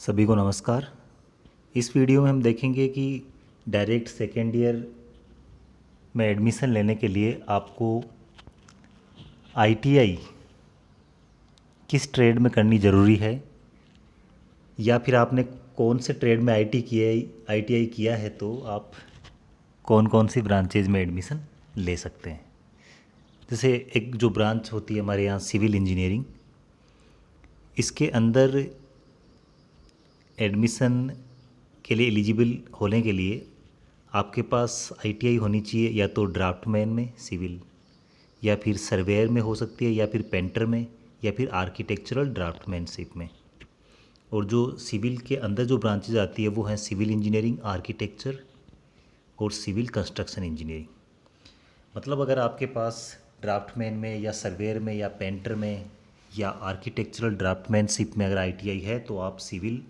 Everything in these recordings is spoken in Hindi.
सभी को नमस्कार। इस वीडियो में हम देखेंगे कि डायरेक्ट सेकेंड ईयर में एडमिशन लेने के लिए आपको आईटीआई किस ट्रेड में करनी ज़रूरी है, या फिर आपने कौन से ट्रेड में आईटीआई किया है तो आप कौन कौन सी ब्रांचेज में एडमिशन ले सकते हैं। जैसे एक जो ब्रांच होती है हमारे यहाँ सिविल इंजीनियरिंग, इसके अंदर एडमिशन के लिए एलिजिबल होने के लिए आपके पास आईटीआई होनी चाहिए, या तो ड्राफ्टमैन में सिविल, या फिर सर्वेयर में हो सकती है, या फिर पेंटर में, या फिर आर्किटेक्चरल ड्राफ्टमैनशिप में। और जो सिविल के अंदर जो ब्रांचेज आती है वो हैं सिविल इंजीनियरिंग, आर्किटेक्चर और सिविल कंस्ट्रक्शन इंजीनियरिंग। मतलब अगर आपके पास ड्राफ्टमैन में या सर्वेयर में या पेंटर में या आर्किटेक्चरल ड्राफ्टमैनशिप में अगर आईटीआई है तो आप सिविल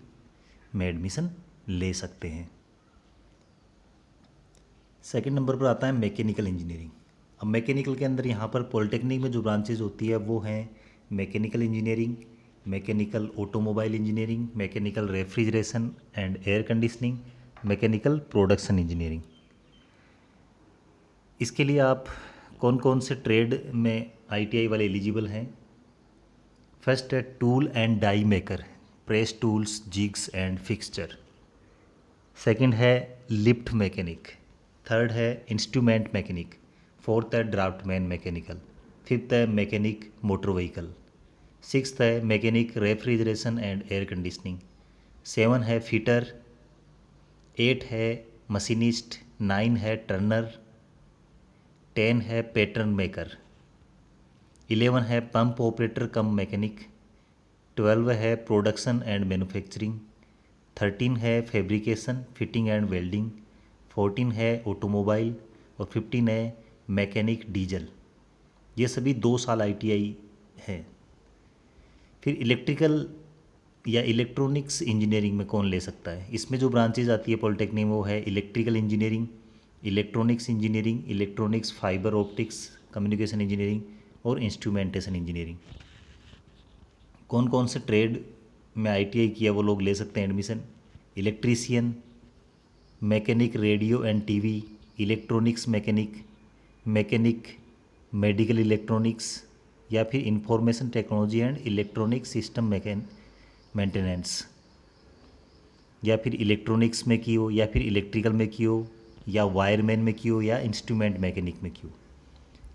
में एडमिशन ले सकते हैं। सेकंड नंबर पर आता है मैकेनिकल इंजीनियरिंग। अब मैकेनिकल के अंदर यहाँ पर पॉलिटेक्निक में जो ब्रांचेज होती है वो हैं mechanical engineering, mechanical automobile engineering, mechanical refrigeration and air conditioning, mechanical production engineering. इसके लिए आप कौन कौन से ट्रेड में आईटीआई वाले एलिजिबल हैं। फर्स्ट है tool and die maker, press tools, jigs and fixture. Second है लिफ्ट मैकेनिक। थर्ड है इंस्ट्रूमेंट मैकेनिक। फोर्थ है ड्राफ्टमैन मैकेनिकल। फिफ्थ है मैकेनिक मोटर व्हीकल। सिक्स्थ है mechanic refrigeration and air conditioning. Seven है फिटर। एट है मशीनिस्ट। नाइन है टर्नर। 10 है पैटर्न मेकर। 11 है पंप ऑपरेटर कम मैकेनिक। 12 है प्रोडक्शन एंड मैन्युफैक्चरिंग। 13 है फैब्रिकेशन, फिटिंग एंड वेल्डिंग। 14 है ऑटोमोबाइल और 15 है मैकेनिक डीजल। ये सभी 2 साल आईटीआई है। फिर इलेक्ट्रिकल या इलेक्ट्रॉनिक्स इंजीनियरिंग में कौन ले सकता है। इसमें जो ब्रांचेज आती है पॉलिटेक्निक में वो है electrical engineering, electronics engineering, electronics fibre optics communication engineering और इंस्ट्रूमेंटेशन इंजीनियरिंग। कौन कौन से ट्रेड में आईटीआई किया वो लोग ले सकते हैं admission. Electrician, mechanic radio and TV, electronics mechanic, mechanic medical electronics, या फिर information technology and electronic system maintenance, या फिर इलेक्ट्रॉनिक्स में की हो, या फिर इलेक्ट्रिकल में की हो, या वायरमैन में की हो, या इंस्ट्रूमेंट मैकेनिक में की हो।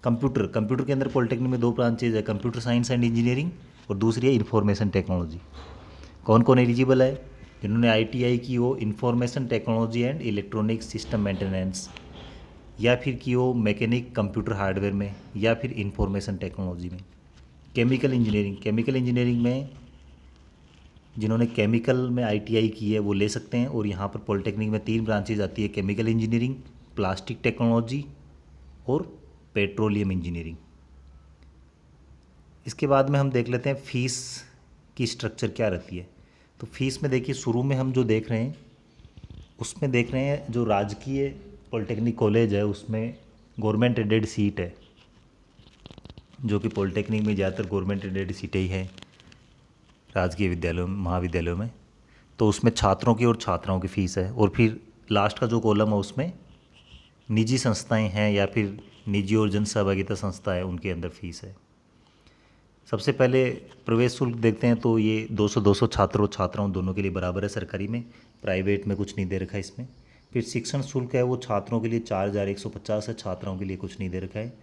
कंप्यूटर के अंदर पॉलिटेक्निक में 2 ब्रांचेज है, कंप्यूटर साइंस एंड इंजीनियरिंग और दूसरी है इंफॉर्मेशन टेक्नोलॉजी। कौन कौन एलिजिबल है। जिन्होंने आईटीआई की हो information technology and electronic system maintenance, या फिर की हो मैकेनिक कंप्यूटर हार्डवेयर में, या फिर इंफॉर्मेशन टेक्नोलॉजी में। केमिकल इंजीनियरिंग में जिन्होंने केमिकल में आईटीआई की है वो ले सकते हैं। और यहाँ पर पॉलिटेक्निक में 3 ब्रांचेज आती है, केमिकल इंजीनियरिंग, प्लास्टिक टेक्नोलॉजी और पेट्रोलियम इंजीनियरिंग। इसके बाद में हम देख लेते हैं फ़ीस की स्ट्रक्चर क्या रहती है। तो फीस में देखिए शुरू में हम जो देख रहे हैं उसमें देख रहे हैं जो राजकीय पॉलिटेक्निक कॉलेज है उसमें गवर्नमेंट एडेड सीट है, जो कि पॉलिटेक्निक में ज़्यादातर गवर्नमेंट एडेड सीटें ही हैं राजकीय विद्यालयों में, महाविद्यालयों में। तो उसमें छात्रों की और छात्राओं की फ़ीस है। और फिर लास्ट का जो कॉलम है उसमें निजी संस्थाएं हैं या फिर निजी और जन सहभागिता संस्था है, उनके अंदर फ़ीस है। सबसे पहले प्रवेश शुल्क देखते हैं तो ये 200 छात्रों छात्राओं दोनों के लिए बराबर है। सरकारी में, प्राइवेट में कुछ नहीं दे रखा है इसमें। फिर शिक्षण शुल्क है वो छात्रों के लिए 4150 है, छात्राओं के लिए कुछ नहीं दे रखा है।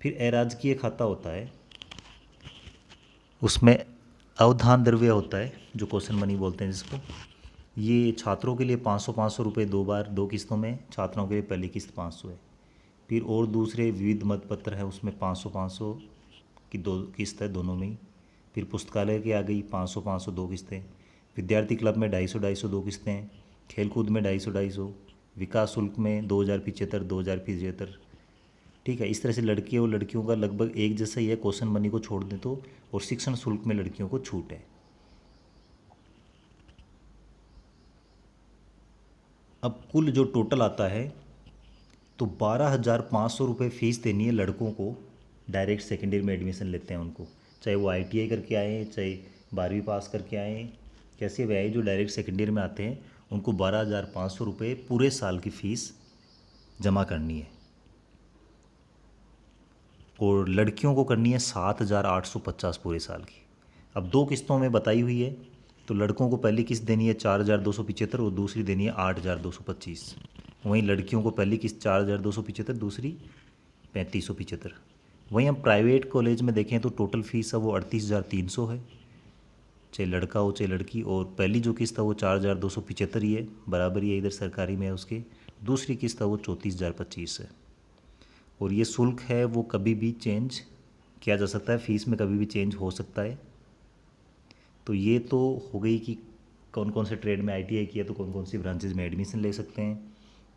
फिर अराजकीय खाता होता है, उसमें अवधान द्रव्य होता है जो क्वेश्चन मनी बोलते हैं जिसको। ये छात्रों के लिए 500 रुपये 2 बार 2 किस्तों में, छात्राओं के लिए पहली किस्त 500 है। फिर और दूसरे विविध मतपत्र हैं उसमें 500 की 2 किस्त है दोनों में ही। फिर पुस्तकालय की आ गई 500 2 किस्तें। विद्यार्थी क्लब में 250 2 किस्तें हैं। खेलकूद में 250 विकास शुल्क में 2075 2075। ठीक है, इस तरह से लड़के और लड़कियों का लगभग एक जैसा ही है, क्वेश्चन मनी को छोड़ दें तो। और शिक्षण शुल्क में लड़कियों को छूट है। अब कुल जो टोटल आता है तो 12,500 रुपये फ़ीस देनी है लड़कों को, डायरेक्ट सेकेंड ईयर में एडमिशन लेते हैं उनको, चाहे वो आईटीआई करके आएँ, चाहे 12वीं पास करके आएँ, कैसे व्यय जो डायरेक्ट सेकेंड ईयर में आते हैं उनको 12,500 रुपये पूरे साल की फ़ीस जमा करनी है, और लड़कियों को करनी है 7,850 पूरे साल की। अब 2 किस्तों में बताई हुई है, तो लड़कों को पहली किस्त देनी है 4,275 और दूसरी देनी है 8,225। वहीं लड़कियों को पहली किस्त 4,275, दूसरी 3,575। वहीं हम प्राइवेट कॉलेज में देखें तो टोटल फ़ीस है वो 38,300 है, चाहे लड़का हो चाहे लड़की, और पहली जो किस्त है वो 4,275 ही है, बराबर ही है, इधर सरकारी में है उसके। दूसरी किस्त है वो 34,025 है। और ये शुल्क है वो कभी भी चेंज किया जा सकता है, फ़ीस में कभी भी चेंज हो सकता है। तो ये तो हो गई कि कौन कौन से ट्रेड में आईटीआई किया तो कौन कौन सी ब्रांचेज में एडमिशन ले सकते हैं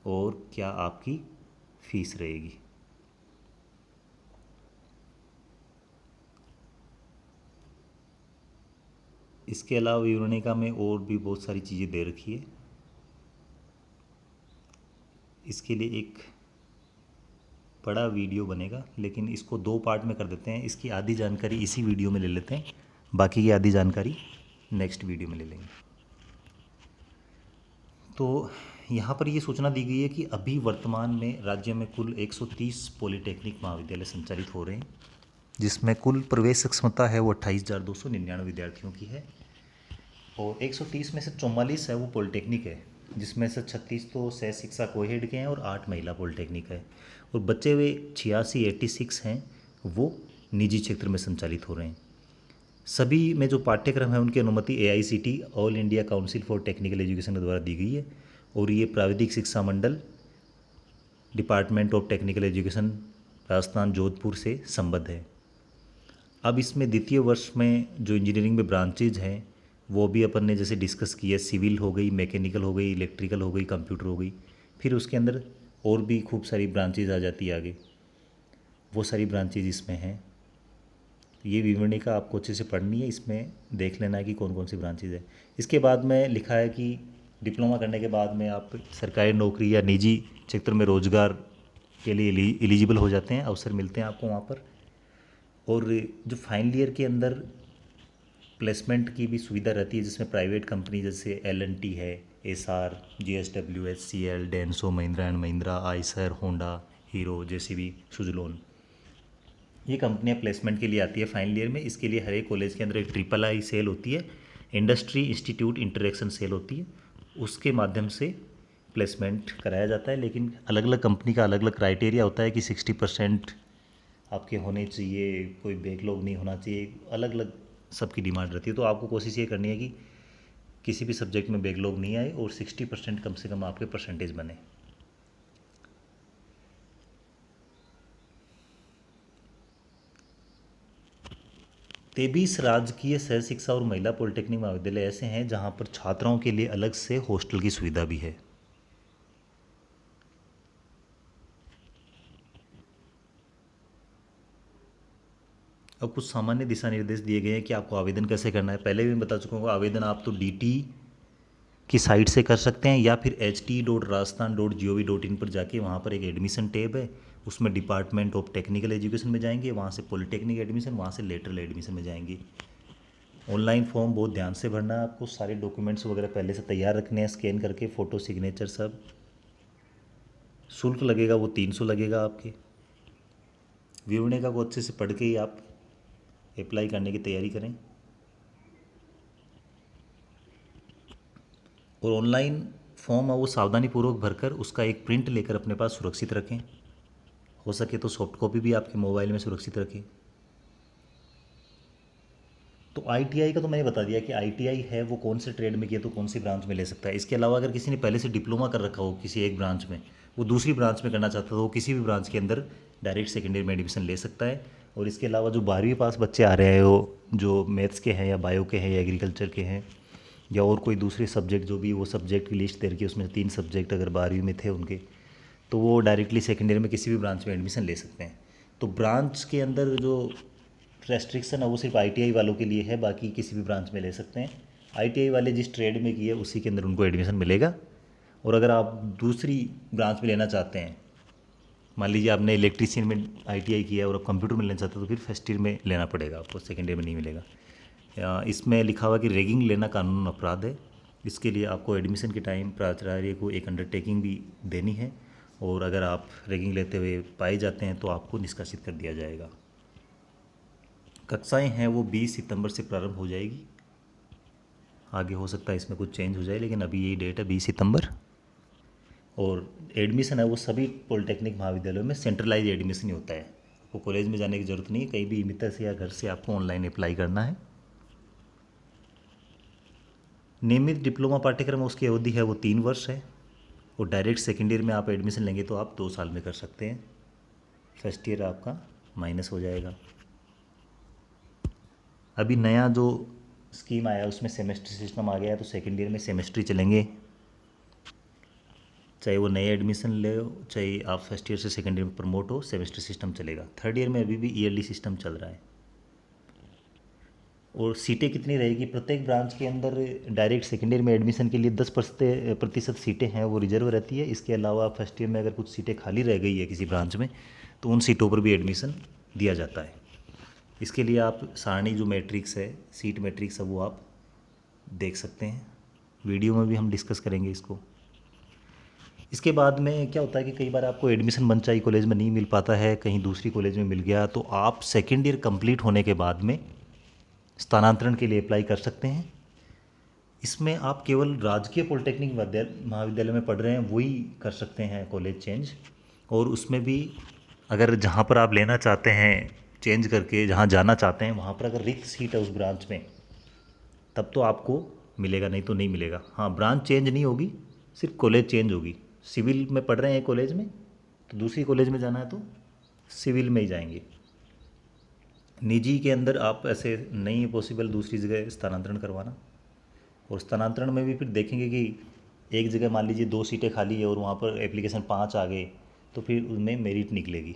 और क्या आपकी फ़ीस रहेगी। इसके अलावा विवरणिका में और भी बहुत सारी चीज़ें दे रखी है। इसके लिए एक बड़ा वीडियो बनेगा, लेकिन इसको 2 पार्ट में कर देते हैं। इसकी आधी जानकारी इसी वीडियो में ले लेते हैं, बाकी की आधी जानकारी नेक्स्ट वीडियो में ले लेंगे। तो यहाँ पर ये सूचना दी गई है कि अभी वर्तमान में राज्य में कुल 130 पॉलिटेक्निक महाविद्यालय संचालित हो रहे हैं, जिसमें कुल प्रवेश क्षमता है वो 28,299 विद्यार्थियों की है, और 130 में से 44 है वो पॉलिटेक्निक है, जिसमें से 36 तो सह शिक्षा कोहेड के हैं और 8 महिला पॉलिटेक्निक है, और बचे हुए 86 हैं वो निजी क्षेत्र में संचालित हो रहे हैं। सभी में जो पाठ्यक्रम है उनकी अनुमति AICTE all India council for technical education के द्वारा दी गई है, और ये प्राविधिक शिक्षा मंडल department of technical education Rajasthan Jodhpur से संबद्ध है। अब इसमें द्वितीय वर्ष में जो इंजीनियरिंग में ब्रांचेज हैं वो भी अपन ने जैसे डिस्कस किया, सिविल हो गई, मैकेनिकल हो गई, इलेक्ट्रिकल हो गई, कंप्यूटर हो गई, फिर उसके अंदर और भी खूब सारी ब्रांचेज आ जाती है आगे, वो सारी ब्रांचेज इसमें हैं। ये विवरणिका आपको अच्छे से पढ़नी है, इसमें देख लेना है कि कौन कौन सी ब्रांचेज है। इसके बाद में लिखा है कि डिप्लोमा करने के बाद में आप सरकारी नौकरी या निजी क्षेत्र में रोजगार के लिए एलिजिबल हो जाते हैं, अवसर मिलते हैं आपको वहाँ पर। और जो फाइनल ईयर के अंदर प्लेसमेंट की भी सुविधा रहती है, जिसमें प्राइवेट कंपनी जैसे L&T है, SR, JSW, HCL, Denso, Mahindra and Mahindra, Eicher, Honda, hero, JCB, Suzlon, ये कंपनियां प्लेसमेंट के लिए आती है फाइनल ईयर में। इसके लिए हर एक कॉलेज के अंदर एक III सेल होती है, इंडस्ट्री इंस्टीट्यूट इंटरेक्शन सेल होती है, उसके माध्यम से प्लेसमेंट कराया जाता है। लेकिन अलग अलग कंपनी का अलग अलग क्राइटेरिया होता है कि 60% आपके होने चाहिए, कोई बैकलॉग नहीं होना चाहिए, अलग अलग सबकी डिमांड रहती है। तो आपको कोशिश ये करनी है कि किसी भी सब्जेक्ट में बैकलॉग नहीं आए और 60% कम से कम आपके परसेंटेज बने। तेबीस राजकीय सह शिक्षा और महिला पॉलिटेक्निक महाविद्यालय ऐसे हैं जहां पर छात्राओं के लिए अलग से हॉस्टल की सुविधा भी है। अब कुछ सामान्य दिशा निर्देश दिए गए हैं कि आपको आवेदन कैसे करना है। पहले भी मैं बता चुका हूँ, आवेदन आप तो DT की साइट से कर सकते हैं या फिर ht.rajasthan.gov.in पर जाके वहाँ पर एक एडमिशन टैब है, उसमें डिपार्टमेंट ऑफ टेक्निकल एजुकेशन में जाएंगे, वहाँ से पॉलिटेक्निक एडमिशन, वहाँ से लेटरल एडमिशन में जाएंगे। ऑनलाइन फॉर्म बहुत ध्यान से भरना है आपको, सारे डॉक्यूमेंट्स वगैरह पहले से तैयार रखने हैं, स्कैन करके, फ़ोटो, सिग्नेचर सब। शुल्क लगेगा वो 300 लगेगा आपके। विवरणिका को अच्छे से पढ़ के ही आप अप्लाई करने की तैयारी करें। और ऑनलाइन फॉर्म है वो सावधानीपूर्वक भरकर उसका एक प्रिंट लेकर अपने पास सुरक्षित रखें, हो सके तो सॉफ्ट कॉपी भी आपके मोबाइल में सुरक्षित रखें। तो ITI का तो मैंने बता दिया कि ITI है वो कौन से ट्रेड में किया तो कौन सी ब्रांच में ले सकता है। इसके अलावा अगर किसी ने पहले से डिप्लोमा कर रखा हो किसी एक ब्रांच में, वो दूसरी ब्रांच में करना चाहता है तो वो किसी भी ब्रांच के अंदर डायरेक्ट सेकेंड ईयर में एडमिशन ले सकता है। और इसके अलावा जो 12वीं पास बच्चे आ रहे हैं, वो जो मैथ्स के हैं या बायो के हैं या एग्रीकल्चर के हैं या और कोई दूसरे सब्जेक्ट जो भी, वो सब्जेक्ट की लिस्ट दे रखी है, उसमें 3 सब्जेक्ट अगर 12वीं में थे उनके, तो वो डायरेक्टली सेकेंड ईयर में किसी भी ब्रांच में एडमिशन ले सकते हैं। तो ब्रांच के अंदर जो रेस्ट्रिक्शन है वो सिर्फ ITI वालों के लिए है, बाकी किसी भी ब्रांच में ले सकते हैं। ITI वाले जिस ट्रेड में किए उसी के अंदर उनको एडमिशन मिलेगा। और अगर आप दूसरी ब्रांच में लेना चाहते हैं, मान लीजिए आपने इलेक्ट्रीशियन में ITI किया और आप कंप्यूटर में लेना चाहते हो, तो फिर फर्स्ट ईयर में लेना पड़ेगा आपको, सेकेंड ईयर में नहीं मिलेगा। इसमें लिखा हुआ कि रैगिंग लेना कानून अपराध है। इसके लिए आपको एडमिशन के टाइम प्राचार्य को एक अंडरटेकिंग भी देनी है, और अगर आप रैगिंग लेते हुए पाए जाते हैं तो आपको निष्कासित कर दिया जाएगा। कक्षाएं हैं वो 20 सितंबर से प्रारंभ हो जाएगी। आगे हो सकता है इसमें कुछ चेंज हो जाए, लेकिन अभी यही डेट है 20 सितंबर। और एडमिशन है वो सभी पॉलिटेक्निक महाविद्यालयों में सेंट्रलाइज एडमिशन ही होता है। आपको कॉलेज में जाने की ज़रूरत नहीं है, कहीं भी मित्र से या घर से आपको ऑनलाइन अप्लाई करना है। नियमित डिप्लोमा पाठ्यक्रम उसकी अवधि है वो 3 वर्ष है, और डायरेक्ट सेकेंड ईयर में आप एडमिशन लेंगे तो आप 2 साल में कर सकते हैं। फर्स्ट ईयर आपका माइनस हो जाएगा। अभी नया जो स्कीम आया उसमें सेमेस्टर सिस्टम आ गया है, तो सेकेंड ईयर में सेमेस्ट्री चलेंगे। चाहे वो नए एडमिशन ले हो, चाहे आप फर्स्ट ईयर से सेकेंड ईयर में प्रमोट हो, सेमेस्टर सिस्टम चलेगा। थर्ड ईयर में अभी भी ईयरली सिस्टम चल रहा है। और सीटें कितनी रहेगी प्रत्येक ब्रांच के अंदर? डायरेक्ट सेकेंड ईयर में एडमिशन के लिए 10% सीटें हैं वो रिजर्व रहती है। इसके अलावा फर्स्ट ईयर में अगर कुछ सीटें खाली रह गई है किसी ब्रांच में, तो उन सीटों पर भी एडमिशन दिया जाता है। इसके लिए आप सारणी जो मैट्रिक्स है, सीट मैट्रिक्स है, वो आप देख सकते हैं। वीडियो में भी हम डिस्कस करेंगे इसको। इसके बाद में क्या होता है कि कई बार आपको एडमिशन मनचाही कॉलेज में नहीं मिल पाता है, कहीं दूसरी कॉलेज में मिल गया, तो आप सेकेंड ईयर कंप्लीट होने के बाद में स्थानांतरण के लिए अप्लाई कर सकते हैं। इसमें आप केवल राजकीय पॉलिटेक्निक महाविद्यालय में पढ़ रहे हैं वही कर सकते हैं कॉलेज चेंज। और उसमें भी अगर जहाँ पर आप लेना चाहते हैं चेंज करके, जहाँ जाना चाहते हैं वहाँ पर अगर रिक्त सीट है उस ब्रांच में, तब तो आपको मिलेगा, नहीं तो नहीं मिलेगा। हाँ, ब्रांच चेंज नहीं होगी, सिर्फ कॉलेज चेंज होगी। सिविल में पढ़ रहे हैं कॉलेज में, तो दूसरी कॉलेज में जाना है तो सिविल में ही जाएंगे। निजी के अंदर आप ऐसे नहीं है पॉसिबल दूसरी जगह स्थानांतरण करवाना। और स्थानांतरण में भी फिर देखेंगे कि एक जगह मान लीजिए 2 सीटें खाली है और वहाँ पर एप्लीकेशन 5 आ गए, तो फिर उनमें मेरिट निकलेगी।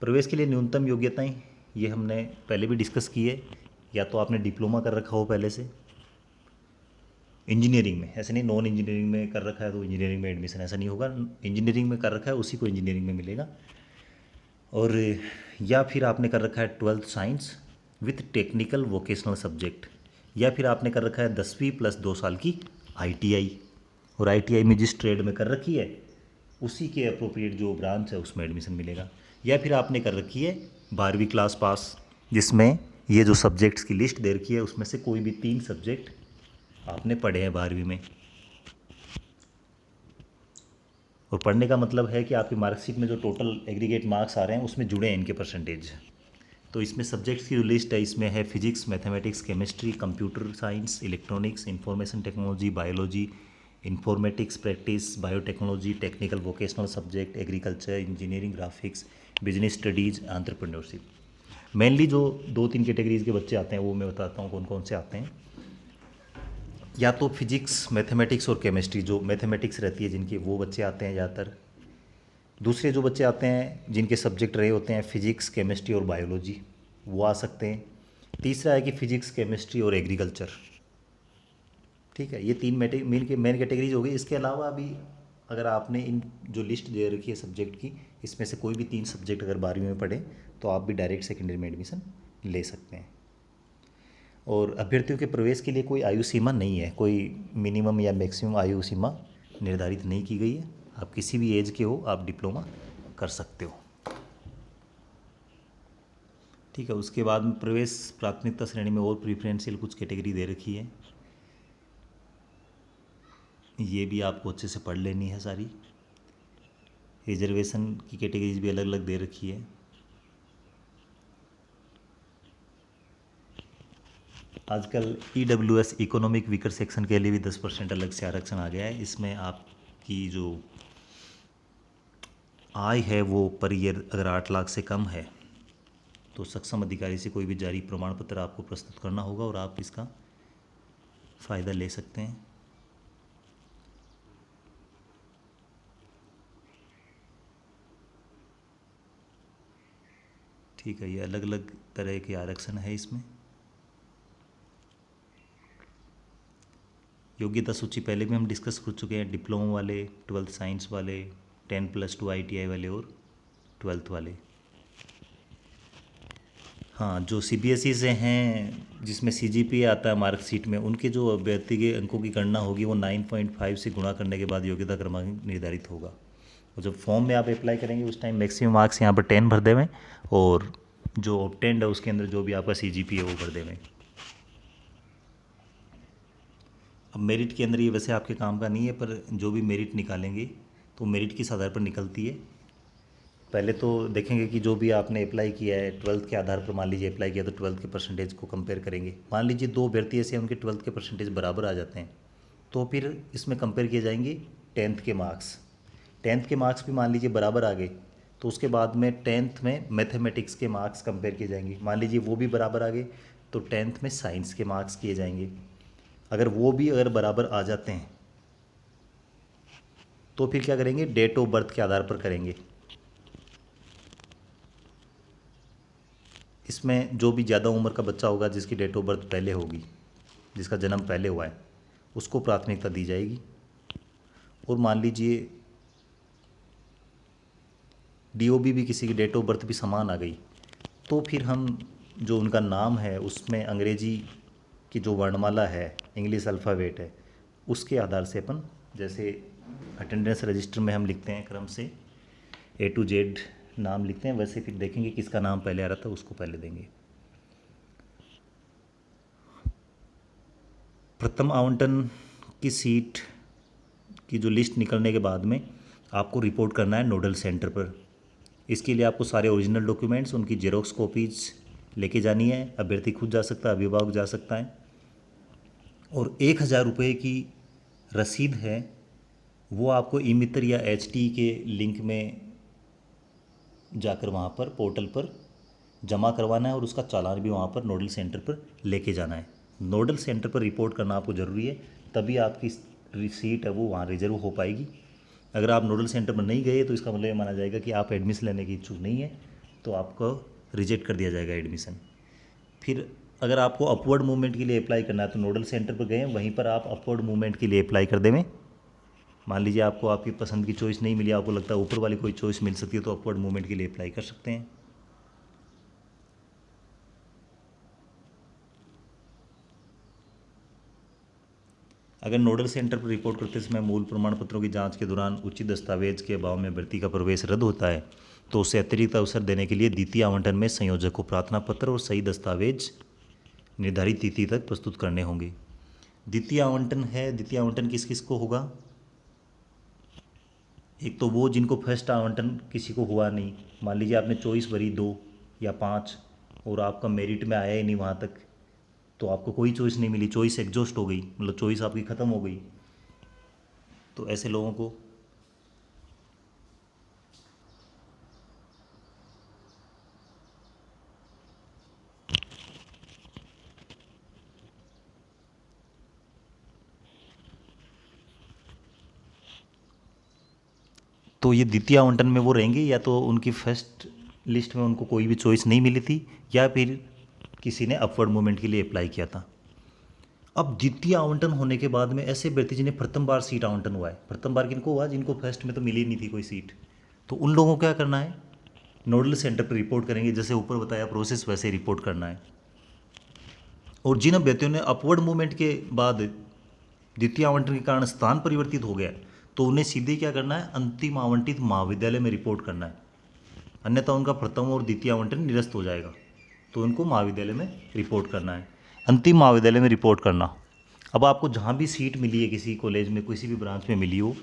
प्रवेश के लिए न्यूनतम योग्यताएं ये हमने पहले भी डिस्कस की है। या तो आपने डिप्लोमा कर रखा हो पहले से इंजीनियरिंग में, ऐसे नहीं नॉन इंजीनियरिंग में कर रखा है तो इंजीनियरिंग में एडमिशन, ऐसा नहीं होगा। इंजीनियरिंग में कर रखा है उसी को इंजीनियरिंग में मिलेगा। और या फिर आपने कर रखा है 12th science with technical vocational subject, या फिर आपने कर रखा है 10वीं प्लस 2 साल की आईटीआई, और आईटीआई में जिस ट्रेड में कर रखी है उसी के अप्रोप्रिएट जो ब्रांच है उसमें एडमिशन मिलेगा। या फिर आपने कर रखी है 12वीं क्लास पास, जिसमें ये जो सब्जेक्ट्स की लिस्ट दे रखी है उसमें से कोई भी 3 सब्जेक्ट आपने पढ़े हैं 12वीं में। और पढ़ने का मतलब है कि आपकी मार्कशीट में जो टोटल एग्रीगेट मार्क्स आ रहे हैं उसमें जुड़े हैं इनके परसेंटेज। तो इसमें सब्जेक्ट्स की जो लिस्ट है इसमें है physics, mathematics, chemistry, computer science, electronics, information technology, biology, informatics practice, biotechnology, technical vocational subject, agriculture, engineering, graphics, business studies, entrepreneurship. Mainly जो 2-3 कैटेगरीज के बच्चे आते हैं वो मैं बताता हूँ कौन कौन से आते हैं। या तो फिजिक्स, मैथमेटिक्स और केमिस्ट्री, जो मैथमेटिक्स रहती है जिनकी, वो बच्चे आते हैं ज़्यादातर। दूसरे जो बच्चे आते हैं जिनके सब्जेक्ट रहे होते हैं फिजिक्स, केमिस्ट्री और बायोलॉजी, वो आ सकते हैं। तीसरा है कि फिजिक्स, केमिस्ट्री और एग्रीकल्चर। ठीक है, ये 3 मेन कैटेगरीज हो गई। इसके अलावा अभी अगर आपने इन जो लिस्ट दे रखी है सब्जेक्ट की, इसमें से कोई भी 3 सब्जेक्ट अगर 12वीं में पढ़े तो आप भी डायरेक्ट सेकेंडरी में एडमिशन ले सकते हैं। और अभ्यर्थियों के प्रवेश के लिए कोई आयु सीमा नहीं है, कोई मिनिमम या मैक्सिमम आयु सीमा निर्धारित नहीं की गई है। आप किसी भी एज के हो आप डिप्लोमा कर सकते हो। ठीक है, उसके बाद में प्रवेश प्राथमिकता श्रेणी में और प्रीफरेंशियल कुछ कैटेगरी दे रखी है, ये भी आपको अच्छे से पढ़ लेनी है सारी। रिजर्वेशन की कैटेगरीज भी अलग अलग दे रखी है। आजकल EWS इकोनॉमिक वीकर सेक्शन के लिए भी 10% अलग से आरक्षण आ गया है। इसमें आपकी जो आय है वो पर ईयर अगर 8 लाख से कम है तो सक्षम अधिकारी से कोई भी जारी प्रमाण पत्र आपको प्रस्तुत करना होगा और आप इसका फ़ायदा ले सकते हैं। ठीक है, ये अलग अलग तरह के आरक्षण है इसमें। योग्यता सूची पहले भी हम डिस्कस कर चुके हैं। डिप्लोमा वाले, 12th साइंस वाले, 10+2 ITI वाले और 12th वाले। हाँ, जो सीबीएसई से हैं जिसमें सीजीपीए आता है मार्कशीट में, उनके जो अभ्यर्थी के अंकों की गणना होगी वो 9.5 से गुणा करने के बाद योग्यता क्रमांक निर्धारित होगा। और जब फॉर्म में आप अप्लाई करेंगे उस टाइम मैक्सिमम मार्क्स यहाँ पर 10 भर देवें, और जो ऑब्टेंड है उसके अंदर जो भी आपका सीजीपीए वो भर देवें। अब मेरिट के अंदर ये वैसे आपके काम का नहीं है, पर जो भी मेरिट निकालेंगे तो मेरिट किस आधार पर निकलती है। पहले तो देखेंगे कि जो भी आपने अप्लाई किया है 12th के आधार पर, मान लीजिए अप्लाई किया तो 12th के परसेंटेज को कंपेयर करेंगे। मान लीजिए दो अभ्यर्थी ऐसे हैं उनके 12th के परसेंटेज बराबर आ जाते हैं, तो फिर इसमें कंपेयर किए जाएंगे 10th के मार्क्स। 10th के मार्क्स भी मान लीजिए बराबर आ गए तो उसके बाद में 10th में मैथमेटिक्स के मार्क्स कंपेयर किए जाएंगे। मान लीजिए वो भी बराबर आ गए तो 10th में साइंस के मार्क्स किए जाएंगे। अगर बराबर आ जाते हैं तो फिर क्या करेंगे, डेट ऑफ बर्थ के आधार पर करेंगे। इसमें जो भी ज़्यादा उम्र का बच्चा होगा, जिसकी डेट ऑफ बर्थ पहले होगी, जिसका जन्म पहले हुआ है, उसको प्राथमिकता दी जाएगी। और मान लीजिए डीओबी भी किसी की डेट ऑफ बर्थ भी समान आ गई, तो फिर हम जो उनका नाम है उसमें अंग्रेजी की जो वर्णमाला है, इंग्लिश अल्फ़ाबेट है, उसके आधार से अपन जैसे अटेंडेंस रजिस्टर में हम लिखते हैं क्रम से A to Z नाम लिखते हैं, वैसे फिर देखेंगे किसका नाम पहले आ रहा था उसको पहले देंगे। प्रथम आवंटन की सीट की जो लिस्ट निकलने के बाद में आपको रिपोर्ट करना है नोडल सेंटर पर। इसके लिए आपको सारे ओरिजिनल डॉक्यूमेंट्स, उनकी जेरोक्स कॉपीज़ लेके जानी है। अभ्यर्थी खुद जा सकता है, अभिभावक जा सकता है। और 1,000 रुपये की रसीद है वो आपको ई मित्र या HT के लिंक में जाकर वहाँ पर पोर्टल पर जमा करवाना है, और उसका चालान भी वहाँ पर नोडल सेंटर पर लेके जाना है। नोडल सेंटर पर रिपोर्ट करना आपको ज़रूरी है, तभी आपकी सीट है वो वहाँ रिजर्व हो पाएगी। अगर आप नोडल सेंटर पर नहीं गए तो इसका मतलब ये माना जाएगा कि आप एडमिशन लेने की इच्छुक नहीं है, तो आपको रिजेक्ट कर दिया जाएगा एडमिशन। फिर अगर आपको अपवर्ड मूवमेंट के लिए अप्लाई करना है तो नोडल सेंटर पर गए, वहीं पर आप अपवर्ड मूवमेंट के लिए अप्लाई कर देवें। मान लीजिए आपको आपकी पसंद की चॉइस नहीं मिली, आपको लगता है ऊपर वाली कोई चॉइस मिल सकती है, तो अपवर्ड मूवमेंट के लिए अप्लाई कर सकते हैं। अगर नोडल सेंटर पर रिपोर्ट करते समय मूल प्रमाण पत्रों की जांच के दौरान उचित दस्तावेज के अभाव में भर्ती का प्रवेश रद्द होता है तो उसे अतिरिक्त अवसर देने के लिए द्वितीय आवंटन में संयोजक को प्रार्थना पत्र और सही दस्तावेज निर्धारित तिथि तक प्रस्तुत करने होंगे। द्वितीय आवंटन है, द्वितीय आवंटन किस किस को होगा? एक तो वो जिनको फर्स्ट आवंटन किसी को हुआ नहीं, मान लीजिए आपने चॉइस भरी 2 या 5 और आपका मेरिट में आया ही नहीं वहाँ तक, तो आपको कोई चॉइस नहीं मिली, चॉइस एग्जॉस्ट हो गई, मतलब चॉइस आपकी ख़त्म हो गई। तो ऐसे लोगों को तो ये द्वितीय आवंटन में वो रहेंगे, या तो उनकी फर्स्ट लिस्ट में उनको कोई भी चॉइस नहीं मिली थी, या फिर किसी ने अपवर्ड मूवमेंट के लिए अप्लाई किया था। अब द्वितीय आवंटन होने के बाद में ऐसे व्यक्ति जिन्हें प्रथम बार सीट आवंटन हुआ है, प्रथम बार किनको हुआ? जिनको फर्स्ट में तो मिली नहीं थी कोई सीट, तो उन लोगों को क्या करना है, नोडल सेंटर पर रिपोर्ट करेंगे। जैसे ऊपर बताया प्रोसेस वैसे रिपोर्ट करना है। और जिन अभ्यर्थियों ने अपवर्ड मूवमेंट के बाद द्वितीय आवंटन के कारण स्थान परिवर्तित हो गया, तो उन्हें सीधे क्या करना है, अंतिम आवंटित महाविद्यालय में रिपोर्ट करना है, अन्यथा उनका प्रथम और द्वितीय आवंटन निरस्त हो जाएगा। तो उनको महाविद्यालय में रिपोर्ट करना है, अंतिम महाविद्यालय में रिपोर्ट करना। अब आपको जहाँ भी सीट मिली है किसी कॉलेज में, किसी भी ब्रांच में मिली हो,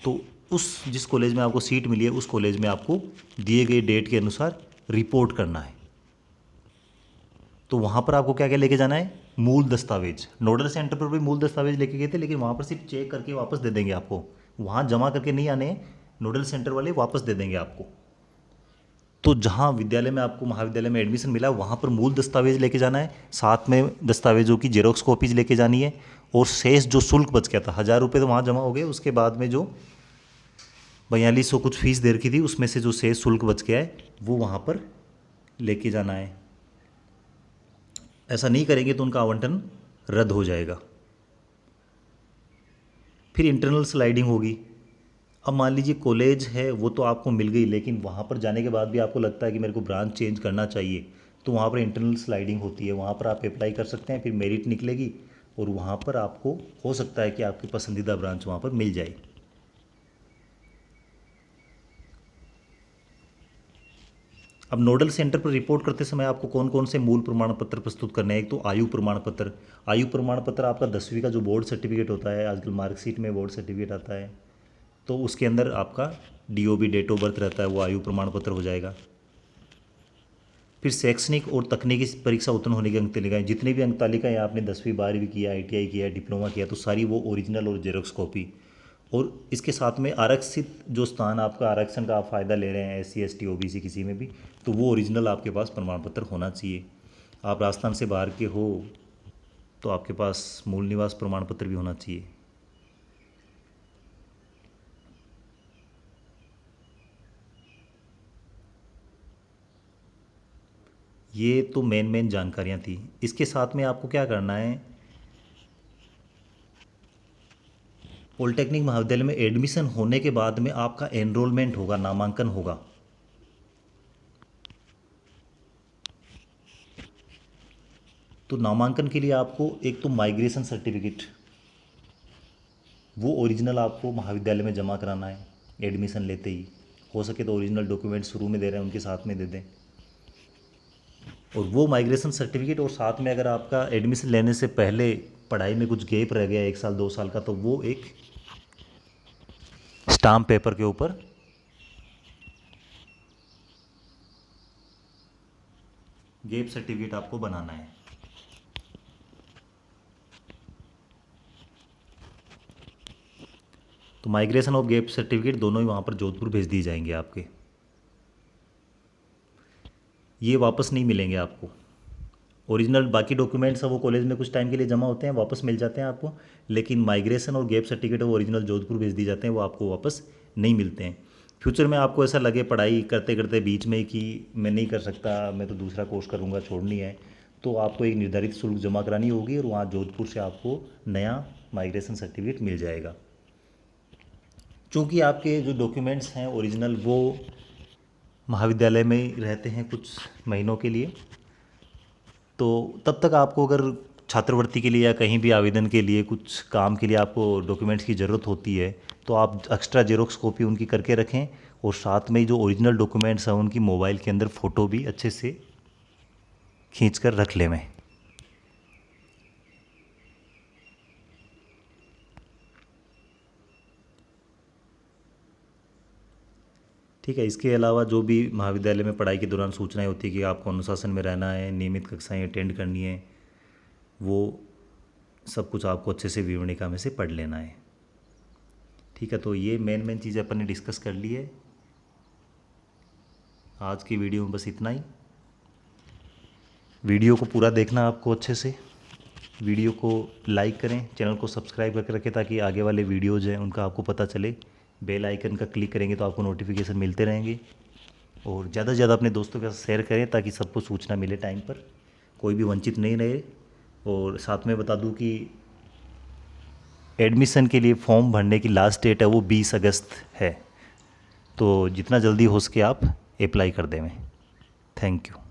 तो उस जिस कॉलेज में आपको सीट मिली है उस कॉलेज में आपको दिए गए डेट के अनुसार रिपोर्ट करना है। तो वहाँ पर आपको क्या क्या लेके जाना है, मूल दस्तावेज। नोडल सेंटर पर भी मूल दस्तावेज लेके गए थे, लेकिन वहाँ पर सिर्फ चेक करके वापस दे देंगे आपको, वहाँ जमा करके नहीं आने, नोडल सेंटर वाले वापस दे देंगे आपको। तो जहाँ विद्यालय में आपको महाविद्यालय में एडमिशन मिला वहाँ पर मूल दस्तावेज लेके जाना है, साथ में दस्तावेजों की जेरोक्स कॉपीज लेके जानी है। और शेष जो शुल्क बच गया था, 1,000 रुपये तो वहाँ जमा हो गए, उसके बाद में जो 4200 कुछ फीस दे रखी थी, उसमें से जो शेष शुल्क बच गया है वो वहाँ पर लेके जाना है। ऐसा नहीं करेंगे तो उनका आवंटन रद्द हो जाएगा। फिर इंटरनल स्लाइडिंग होगी। अब मान लीजिए कॉलेज है वो तो आपको मिल गई, लेकिन वहाँ पर जाने के बाद भी आपको लगता है कि मेरे को ब्रांच चेंज करना चाहिए, तो वहाँ पर इंटरनल स्लाइडिंग होती है, वहाँ पर आप अप्लाई कर सकते हैं, फिर मेरिट निकलेगी और वहाँ पर आपको हो सकता है कि आपकी पसंदीदा ब्रांच वहाँ पर मिल जाए। अब नोडल सेंटर पर रिपोर्ट करते समय आपको कौन कौन से मूल प्रमाण पत्र प्रस्तुत करने हैं। एक तो आयु प्रमाण पत्र। आयु प्रमाण पत्र आपका 10वीं का जो बोर्ड सर्टिफिकेट होता है, आजकल मार्कशीट में बोर्ड सर्टिफिकेट आता है, तो उसके अंदर आपका DOB डेट ऑफ बर्थ रहता है, वो आयु प्रमाण पत्र हो जाएगा। फिर शैक्षणिक और तकनीकी परीक्षा उत्तीर्ण होने की अंक तालिकाएँ, जितनी भी अंक तालिकाएँ आपने 10वीं 12वीं किया, ITI किया, डिप्लोमा किया, तो सारी वो ओरिजिनल और जेरोक्स कॉपी। और इसके साथ में आरक्षित जो स्थान आपका आरक्षण का आप फ़ायदा ले रहे हैं, SC ST OBC किसी में भी, तो वो ओरिजिनल आपके पास प्रमाण पत्र होना चाहिए। आप राजस्थान से बाहर के हो तो आपके पास मूल निवास प्रमाण पत्र भी होना चाहिए। ये तो मेन जानकारियाँ थी। इसके साथ में आपको क्या करना है, पॉलिटेक्निक महाविद्यालय में एडमिशन होने के बाद में आपका एनरोलमेंट होगा, नामांकन होगा। तो नामांकन के लिए आपको एक तो माइग्रेशन सर्टिफिकेट, वो ओरिजिनल आपको महाविद्यालय में जमा कराना है एडमिशन लेते ही। हो सके तो ओरिजिनल डॉक्यूमेंट शुरू में दे रहे हैं उनके साथ में दे दें। और वो माइग्रेशन सर्टिफिकेट, और साथ में अगर आपका एडमिशन लेने से पहले पढ़ाई में कुछ गैप रह गया 1 साल 2 साल का, तो वो एक स्टाम्प पेपर के ऊपर गैप सर्टिफिकेट आपको बनाना है। तो माइग्रेशन और गैप सर्टिफिकेट दोनों ही वहाँ पर जोधपुर भेज दिए जाएंगे आपके। ये वापस नहीं मिलेंगे आपको। ओरिजिनल बाकी डॉक्यूमेंट्स हैं वो कॉलेज में कुछ टाइम के लिए जमा होते हैं, वापस मिल जाते हैं आपको, लेकिन माइग्रेशन और गैप सर्टिफिकेट वो ओरिजिनल जोधपुर भेज दिए जाते हैं, वो आपको वापस नहीं मिलते हैं। फ्यूचर में आपको ऐसा लगे पढ़ाई करते करते बीच में कि मैं नहीं कर सकता, मैं तो दूसरा कोर्स करूँगा, छोड़नी है, तो आपको एक निर्धारित शुल्क जमा करानी होगी और वहाँ जोधपुर से आपको नया माइग्रेशन सर्टिफिकेट मिल जाएगा। चूँकि आपके जो डॉक्यूमेंट्स हैं ओरिजिनल वो महाविद्यालय में ही रहते हैं कुछ महीनों के लिए, तो तब तक आपको अगर छात्रवृत्ति के लिए या कहीं भी आवेदन के लिए कुछ काम के लिए आपको डॉक्यूमेंट्स की ज़रूरत होती है, तो आप एक्स्ट्रा जेरोक्स कॉपी उनकी करके रखें, और साथ में जो ओरिजिनल डॉक्यूमेंट्स हैं उनकी मोबाइल के अंदर फ़ोटो भी अच्छे से खींच कर रख लें में। ठीक है। इसके अलावा जो भी महाविद्यालय में पढ़ाई के दौरान सूचनाएं होती है कि आपको अनुशासन में रहना है, नियमित कक्षाएं अटेंड करनी है, वो सब कुछ आपको अच्छे से विवरणिका में से पढ़ लेना है। ठीक है, तो ये मेन चीज़ें अपन ने डिस्कस कर ली है। आज की वीडियो में बस इतना ही। वीडियो को पूरा देखना आपको अच्छे से, वीडियो को लाइक करें, चैनल को सब्सक्राइब करके रखें ताकि आगे वाले वीडियोज़ हैं उनका आपको पता चले। बेल आइकन का क्लिक करेंगे तो आपको नोटिफिकेशन मिलते रहेंगे, और ज़्यादा से ज़्यादा अपने दोस्तों के साथ शेयर करें ताकि सबको सूचना मिले टाइम पर, कोई भी वंचित नहीं रहे। और साथ में बता दूं कि एडमिशन के लिए फॉर्म भरने की लास्ट डेट है वो 20 अगस्त है, तो जितना जल्दी हो सके आप अप्लाई कर दें। Thank you.